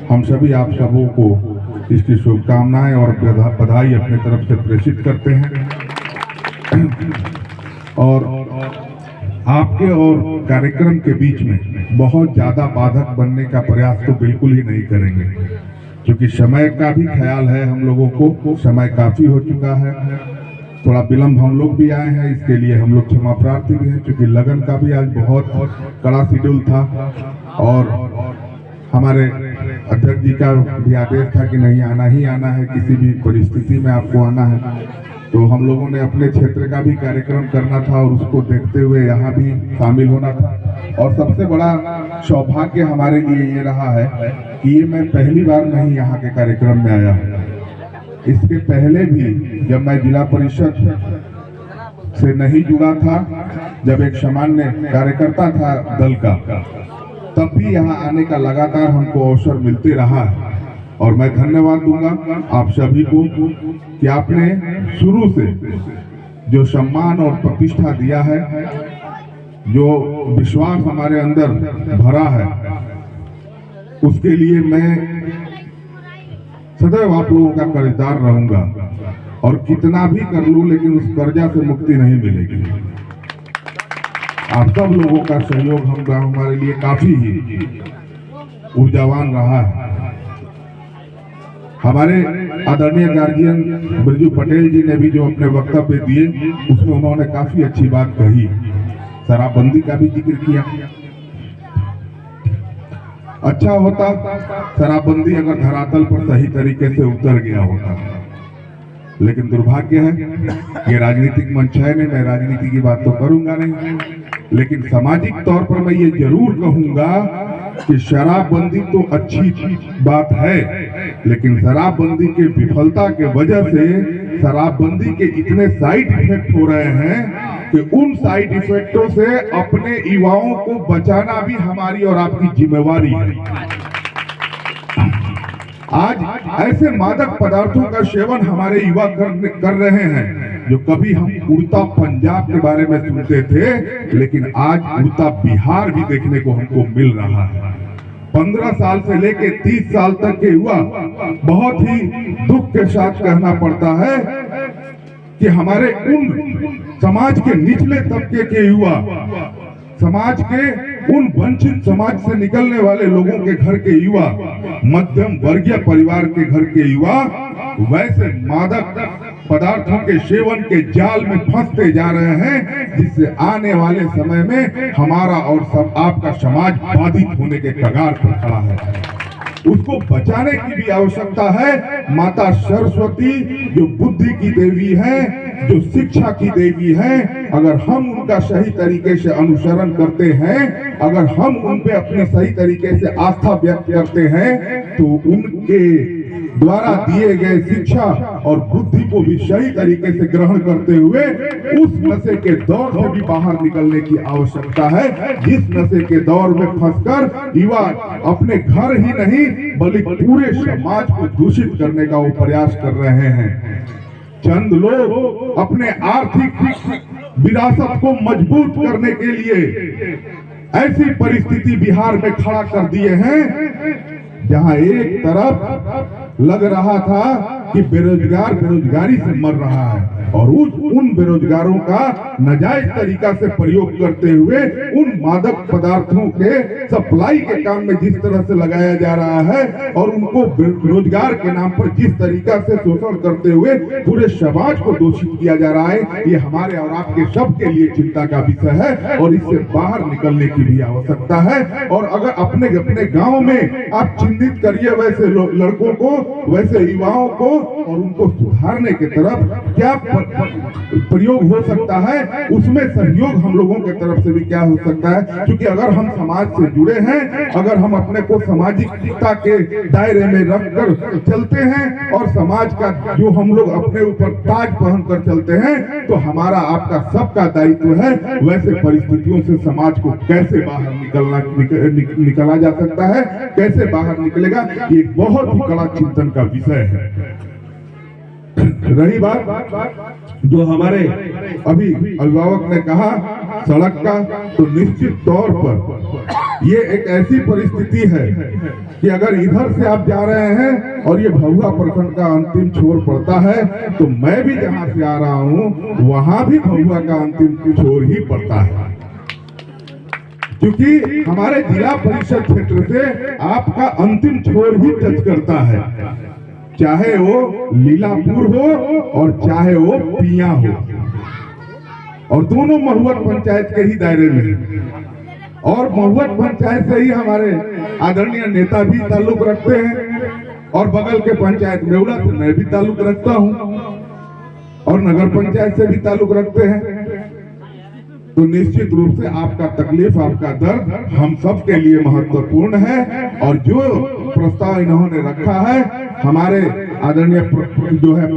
हम सभी आप सबों को इसकी शुभकामनाएं और बधाई अपने तरफ से प्रेषित करते हैं और आपके और कार्यक्रम के बीच में बहुत ज्यादा बाधक बनने का प्रयास तो बिल्कुल ही नहीं करेंगे, क्योंकि समय का भी ख्याल है हम लोगों को। समय काफी हो चुका है, थोड़ा विलम्ब हम लोग भी आए हैं, इसके लिए हम लोग क्षमा प्रार्थी भी हैं, क्योंकि लगन का भी आज बहुत कड़ा शेड्यूल था और हमारे अध्यक्ष जी का भी आदेश था कि नहीं आना ही आना है, किसी भी परिस्थिति में आपको आना है। तो हम लोगों ने अपने क्षेत्र का भी कार्यक्रम करना था और उसको देखते हुए यहाँ भी शामिल होना था। और सबसे बड़ा सौभाग्य हमारे लिए ये रहा है कि ये मैं पहली बार नहीं यहाँ के कार्यक्रम में आया हूँ। इसके पहले भी जब मैं जिला परिषद से नहीं जुड़ा था, जब एक सामान्य कार्यकर्ता था दल का, तब भी यहाँ आने का लगातार हमको अवसर मिलते रहा है। और मैं धन्यवाद दूंगा आप सभी को कि आपने शुरू से जो सम्मान और प्रतिष्ठा दिया है, जो विश्वास हमारे अंदर भरा है, उसके लिए मैं सदैव आप लोगों का कर्जदार रहूंगा। और कितना भी कर लूं, लेकिन उस कर्जा से मुक्ति नहीं मिलेगी। आप सब लोगों का सहयोग हमारे लिए काफी ही ऊर्जावान रहा है। हमारे आदरणीय गार्जियन बिरजू पटेल जी ने भी जो अपने वक्तव्य दिए, उसमें उन्होंने काफी अच्छी बात कही। शराबबंदी का भी जिक्र किया। अच्छा होता शराबबंदी अगर धरातल पर सही तरीके से उतर गया होता, लेकिन दुर्भाग्य है ये राजनीतिक मंच है नहीं, मैं राजनीति की बात तो करूंगा नहीं, लेकिन सामाजिक तौर पर मैं ये जरूर कहूंगा कि शराबबंदी तो अच्छी बात है, लेकिन शराबबंदी के विफलता के वजह से शराबबंदी के इतने साइड इफेक्ट हो रहे हैं कि उन साइड इफेक्टों से अपने युवाओं को बचाना भी हमारी और आपकी जिम्मेवारी है। आज ऐसे मादक पदार्थों का सेवन हमारे युवा कर रहे हैं जो कभी हम उड़ता पंजाब के बारे में सुनते थे, लेकिन आज उड़ता बिहार भी देखने को हमको मिल रहा है। 15 साल से लेके 30 साल तक के युवा, बहुत ही दुख के साथ कहना पड़ता है कि हमारे उन समाज के निचले तबके के युवा, समाज के उन वंचित समाज से निकलने वाले लोगों के घर के युवा, मध्यम वर्गीय परिवार के घर के युवा वैसे मादक पदार्थों के सेवन के जाल में फंसते जा रहे हैं, जिससे आने वाले समय में हमारा और सब आपका समाज बाधित होने के कगार पर खड़ा है। उसको बचाने की भी आवश्यकता है। माता सरस्वती जो बुद्धि की देवी है, जो शिक्षा की देवी है, अगर हम उनका सही तरीके से अनुसरण करते हैं, अगर हम उन पे अपने सही तरीके से आस्था व्यक्त करते हैं, तो उनके द्वारा दिए गए शिक्षा और बुद्धि को भी सही तरीके से ग्रहण करते हुए उस नशे के दौर से भी बाहर निकलने की आवश्यकता है, जिस नशे के दौर में फंसकर युवा अपने घर ही नहीं बल्कि पूरे समाज को दूषित करने का वो प्रयास कर रहे हैं। चंद लोग अपने आर्थिक विरासत को मजबूत करने के लिए ऐसी परिस्थिति बिहार में खड़ा कर दिए हैं जहां एक तरफ लग रहा था कि बेरोजगार बेरोजगारी से मर रहा है, और उन बेरोजगारों का नाजायज तरीका से प्रयोग करते हुए उन मादक पदार्थों के सप्लाई के काम में जिस तरह से लगाया जा रहा है और उनको रोजगार के नाम पर जिस तरीका से शोषण करते हुए पूरे समाज को दोषित किया जा रहा है, ये हमारे और आपके सबके लिए चिंता का विषय है और इससे बाहर निकलने की भी आवश्यकता है। और अगर अपने अपने गांव में आप चिन्हित करिए वैसे लड़कों को, वैसे युवाओं को, और उनको सुधारने की तरफ क्या प्रयोग हो सकता है, उसमें सहयोग हम लोगों के तरफ से भी क्या हो सकता है। क्योंकि अगर हम समाज से जुड़े हैं, अगर हम अपने को सामाजिकता के दायरे में रखकर चलते हैं और समाज का जो हम लोग अपने ऊपर ताज पहनकर चलते हैं, तो हमारा आपका सबका दायित्व है वैसे परिस्थितियों से समाज को कैसे बाहर निकला जा सकता है, कैसे बाहर निकलेगा, ये बहुत ही कड़ा चिंतन का विषय है। रही बात जो हमारे अभी अभिभावक ने कहा सड़क का, तो निश्चित तौर पर ये एक ऐसी परिस्थिति है कि अगर इधर से आप जा रहे हैं और ये भभुआ प्रखंड का अंतिम छोर पड़ता है, तो मैं भी जहां से आ रहा हूं वहां भी भभुआ का अंतिम छोर ही पड़ता है, क्योंकि हमारे जिला परिषद क्षेत्र से आपका अंतिम छोर ही टच करता है, चाहे वो लीलापुर हो और चाहे वो पिया हो, और दोनों महुआ पंचायत के ही दायरे में। और महुआ पंचायत से ही हमारे आदरणीय नेता भी ताल्लुक रखते हैं, और बगल के पंचायत मेवड़ा से मैं भी ताल्लुक रखता हूं, और नगर पंचायत से भी ताल्लुक रखते हैं। तो निश्चित रूप से आपका तकलीफ, आपका दर्द हम सब के लिए महत्वपूर्ण है। और जो प्रस्ताव इन्होंने रखा है, हमारे आदरणीय जो है